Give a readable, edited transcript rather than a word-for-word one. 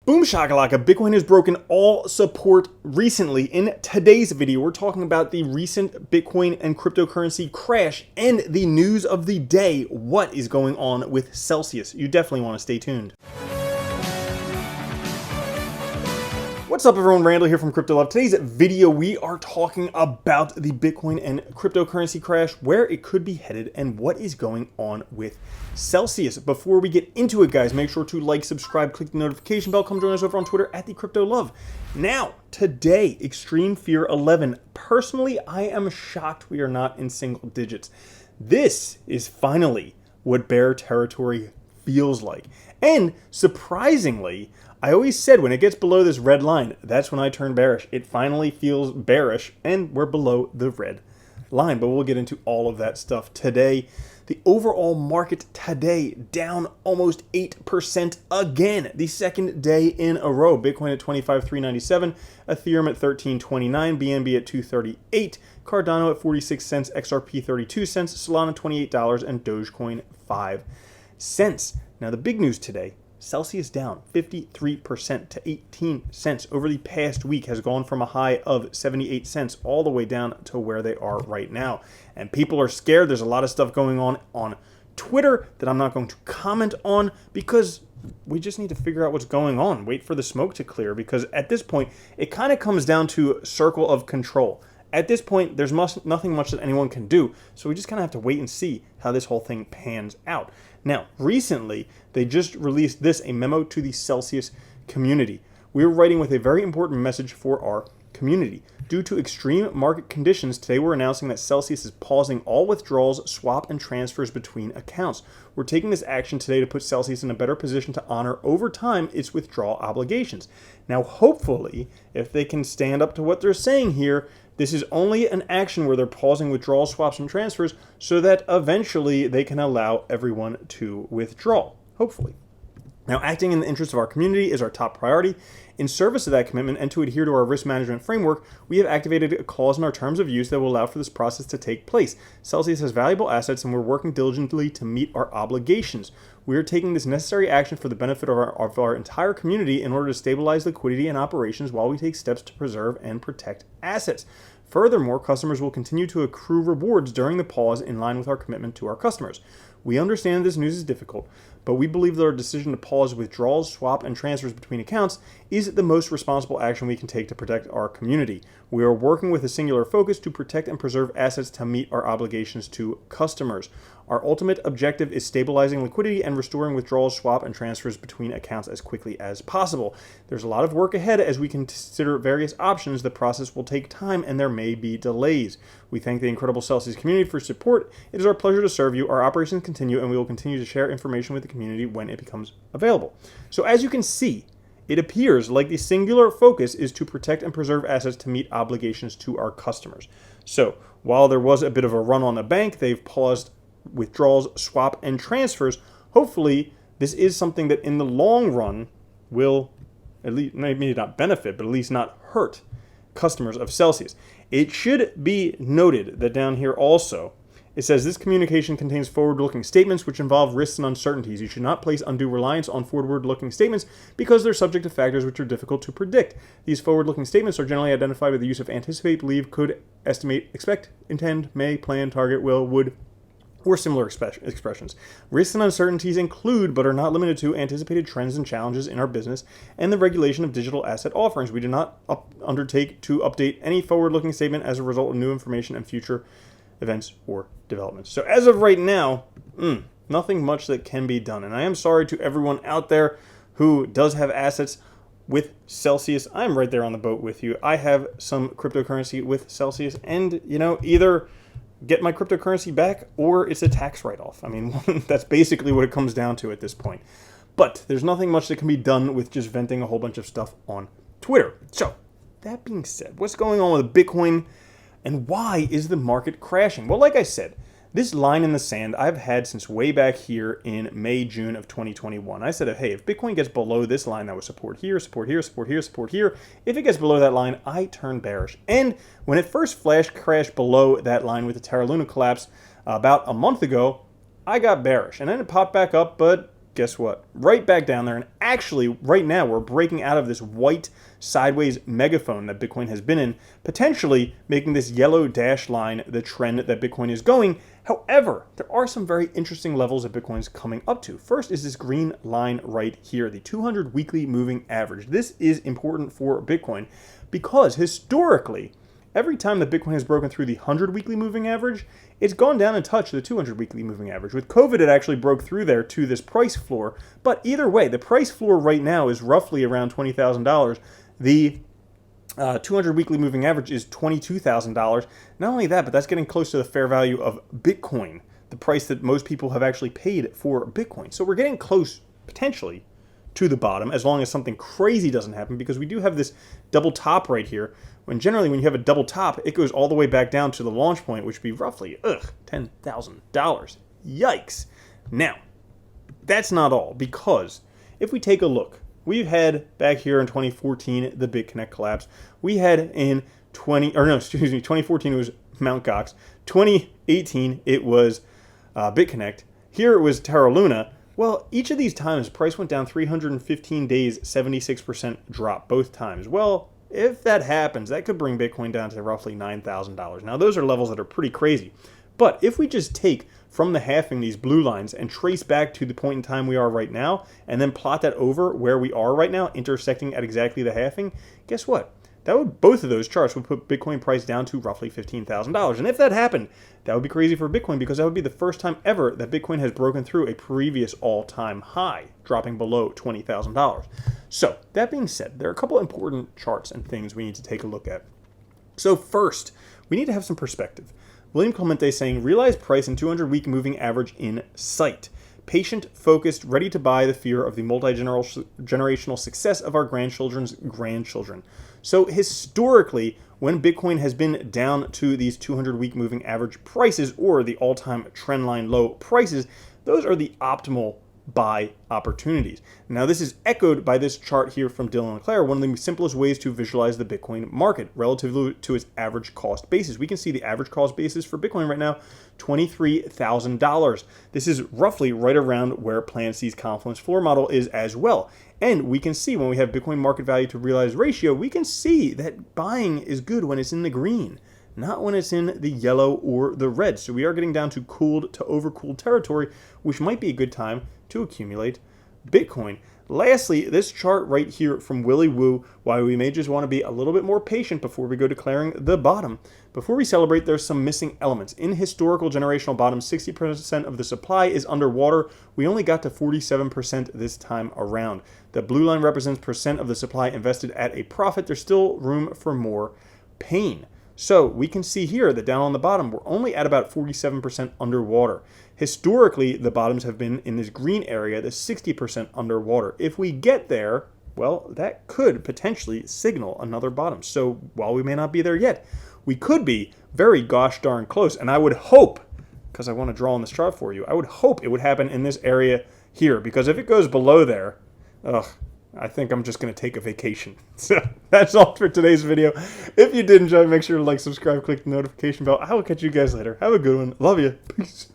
Boom shakalaka, Bitcoin has broken all support recently. In today's video, we're talking about the recent Bitcoin and cryptocurrency crash and the news of the day. What is going on with Celsius? You definitely want to stay tuned. What's up everyone, Randall here from Crypto Love. Today's video, we are talking about the Bitcoin and cryptocurrency crash, where it could be headed, and what is going on with Celsius. Before we get into it, guys, make sure to like, subscribe, click the notification bell, come join us over on Twitter at the Crypto Love. Now, today, Extreme Fear 11. Personally, I am shocked we are not in single digits. This is finally what bear territory feels like. And surprisingly, I always said when it gets below this red line, that's when I turn bearish. It finally feels bearish, and we're below the red line. But we'll get into all of that stuff today. The overall market today down almost 8% again, the second day in a row. Bitcoin at 25,397, Ethereum at 1329, BNB at 238, Cardano at 46 cents, XRP 32 cents, Solana $28, and Dogecoin 5 cents. Now the big news today, Celsius down 53% to 18 cents over the past week, has gone from a high of 78 cents all the way down to where they are right now. And people are scared. There's a lot of stuff going on Twitter that I'm not going to comment on because we just need to figure out what's going on. Wait for the smoke to clear, because at this point, it kind of comes down to circle of control. At this point, there's nothing much that anyone can do, so we just kind of have to wait and see how this whole thing pans out. Now, recently, they just released a memo to the Celsius community. We're writing with a very important message for our community. Due to extreme market conditions, today we're announcing that Celsius is pausing all withdrawals, swap, and transfers between accounts. We're taking this action today to put Celsius in a better position to honor over time its withdrawal obligations. Now, hopefully, if they can stand up to what they're saying here, this is only an action where they're pausing withdrawals, swaps, and transfers so that eventually they can allow everyone to withdraw, hopefully. Now, acting in the interest of our community is our top priority. In service of that commitment and to adhere to our risk management framework, we have activated a clause in our terms of use that will allow for this process to take place. Celsius has valuable assets and we're working diligently to meet our obligations. We are taking this necessary action for the benefit of our entire community in order to stabilize liquidity and operations while we take steps to preserve and protect assets. Furthermore, customers will continue to accrue rewards during the pause in line with our commitment to our customers. We understand this news is difficult, but we believe that our decision to pause withdrawals, swap, and transfers between accounts is the most responsible action we can take to protect our community. We are working with a singular focus to protect and preserve assets to meet our obligations to customers. Our ultimate objective is stabilizing liquidity and restoring withdrawals, swap, and transfers between accounts as quickly as possible. There's a lot of work ahead as we consider various options. The process will take time and there may be delays. We thank the incredible Celsius community for support. It is our pleasure to serve you. Our operations continue and we will continue to share information with the community when it becomes available. So as you can see, it appears like the singular focus is to protect and preserve assets to meet obligations to our customers. So while there was a bit of a run on the bank, they've paused withdrawals, swap, and transfers. Hopefully, this is something that in the long run will at least maybe not benefit, but at least not hurt customers of Celsius. It should be noted that down here also, it says this communication contains forward-looking statements which involve risks and uncertainties. You should not place undue reliance on forward-looking statements because they're subject to factors which are difficult to predict. These forward-looking statements are generally identified by the use of anticipate, believe, could, estimate, expect, intend, may, plan, target, will, would, or similar expressions. Risks and uncertainties include, but are not limited to, anticipated trends and challenges in our business and the regulation of digital asset offerings. We do not undertake to update any forward-looking statement as a result of new information and future events or developments. So as of right now, nothing much that can be done. And I am sorry to everyone out there who does have assets with Celsius. I'm right there on the boat with you. I have some cryptocurrency with Celsius, and either get my cryptocurrency back or it's a tax write-off. I mean, that's basically what it comes down to at this point. But there's nothing much that can be done with just venting a whole bunch of stuff on Twitter. So that being said, what's going on with Bitcoin and why is the market crashing? Well, like I said, this line in the sand I've had since way back here in May, June of 2021. I said, hey, if Bitcoin gets below this line, that was support here, support here, support here, support here. If it gets below that line, I turn bearish. And when it first flash crashed below that line with the Terra Luna collapse about a month ago, I got bearish. And then it popped back up, but guess what? Right back down there. And actually, right now, we're breaking out of this white sideways megaphone that Bitcoin has been in, potentially making this yellow dash line the trend that Bitcoin is going. However, there are some very interesting levels that Bitcoin is coming up to. First is this green line right here, the 200 weekly moving average. This is important for Bitcoin because historically, every time that Bitcoin has broken through the 100 weekly moving average, it's gone down and touched the 200 weekly moving average. With COVID, it actually broke through there to this price floor. But either way, the price floor right now is roughly around $20,000. The 200 weekly moving average is $22,000. Not only that, but that's getting close to the fair value of Bitcoin, the price that most people have actually paid for Bitcoin. So we're getting close, potentially, to the bottom, as long as something crazy doesn't happen, because we do have this double top right here. When generally, when you have a double top, it goes all the way back down to the launch point, which would be roughly, $10,000. Yikes. Now, that's not all, because if we take a look, we've had back here in 2014, the BitConnect collapse. We had in 2014, it was Mt. Gox. 2018, it was BitConnect. Here it was Terra Luna. Well, each of these times, price went down 315 days, 76% drop, both times. Well, if that happens, that could bring Bitcoin down to roughly $9,000. Now, those are levels that are pretty crazy. But if we just take from the halving these blue lines and trace back to the point in time we are right now, and then plot that over where we are right now, intersecting at exactly the halving, guess what? Both of those charts would put Bitcoin price down to roughly $15,000. And if that happened, that would be crazy for Bitcoin, because that would be the first time ever that Bitcoin has broken through a previous all-time high, dropping below $20,000. So, that being said, there are a couple important charts and things we need to take a look at. So first, we need to have some perspective. William Clemente saying, realized price and 200-week moving average in sight. Patient, focused, ready to buy the fear of the multi-generational success of our grandchildren's grandchildren. So historically, when Bitcoin has been down to these 200-week moving average prices, or the all-time trendline low prices, those are the optimal buy opportunities. Now, this is echoed by this chart here from Dylan LeClaire, one of the simplest ways to visualize the Bitcoin market relative to its average cost basis. We can see the average cost basis for Bitcoin right now, $23,000. This is roughly right around where Plan C's Confluence floor model is as well. And we can see when we have Bitcoin market value to realized ratio, we can see that buying is good when it's in the green, not when it's in the yellow or the red. So we are getting down to cooled to overcooled territory, which might be a good time to accumulate Bitcoin. Lastly, this chart right here from Willy Woo, why we may just want to be a little bit more patient before we go declaring the bottom. Before we celebrate, there's some missing elements. In historical generational bottoms, 60% of the supply is underwater. We only got to 47% this time around. The blue line represents percent of the supply invested at a profit. There's still room for more pain. So we can see here that down on the bottom, we're only at about 47% underwater. Historically, the bottoms have been in this green area, the 60% underwater. If we get there, well, that could potentially signal another bottom. So while we may not be there yet, we could be very gosh darn close. And I would hope, because I want to draw on this chart for you, I would hope it would happen in this area here. Because if it goes below there, I think I'm just going to take a vacation. So that's all for today's video. If you did enjoy, make sure to like, subscribe, click the notification bell. I will catch you guys later. Have a good one. Love you. Peace.